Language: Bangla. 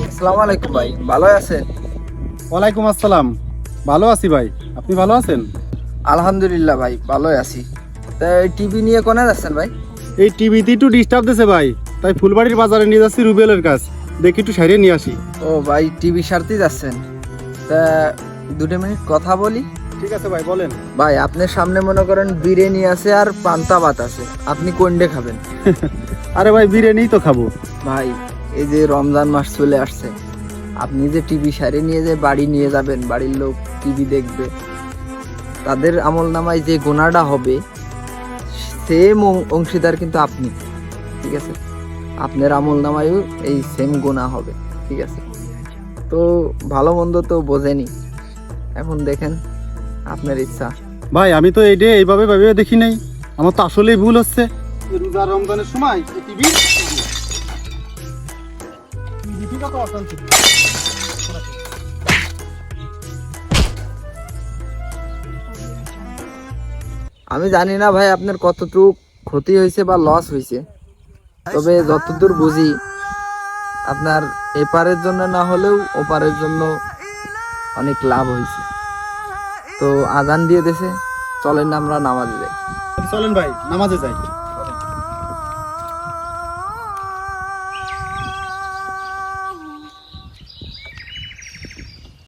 আসসালামু আলাইকুম ভাই, ভালো আছেন? ওয়ালাইকুম আসসালাম। ভালো আছি ভাই, আপনি ভালো আছেন? আলহামদুলিল্লাহ ভাই, ভালোই আছি। তা টিভি নিয়ে কোনে যাচ্ছেন ভাই? এই টিভিতে একটু ডিস্টার্ব দিছে ভাই, তাই ফুলবাড়ির বাজারে নিয়ে যাচ্ছি রুবেলের কাছ, দেখি একটু সারিয়ে নিয়ে আসি। ও ভাই, টিভি সারতে যাচ্ছেন? তা 2 মিনিট কথা বলি। ঠিক আছে ভাই, বলেন। ভাই, আপনার সামনে মনে করেন বিরিয়ানি আছে আর পান্তা ভাত আছে, আপনি কোনটা খাবেন? আরে ভাই, বিরিয়ানিই তো খাবো। ভাই, এই যে রমজান মাস চলে আসছে, আপনি যে টিভি সারিয়ে নিয়ে যে বাড়ি নিয়ে যাবেন, বাড়ির লোক টিভি দেখবে, তাদের আমল নামায় যে গুনাহটা হবে সেম অংশীদার কিন্তু আপনি। ঠিক আছে, আপনার আমল নামায়ও এই সেম গুনাহ হবে। ঠিক আছে, তো ভালো মন্দ তো বোঝেনি, এখন দেখেন আপনার ইচ্ছা। ভাই, আমি তো এইটা এইভাবে ভেবে দেখি নাই, আমার তো আসলেই ভুল হচ্ছে। রোজা রমজানের সময় টিভি আমি জানি না ভাই আপনার কতটুকু ক্ষতি হয়েছে বা লস হয়েছে, তবে যতদূর বুঝি আপনার এপারের জন্য না হলেও ওপারের জন্য অনেক লাভ হয়েছে। তো আজান দিয়ে দেছে, চলেন না আমরা নামাজে যাই। চলেন ভাই, নামাজে যাই।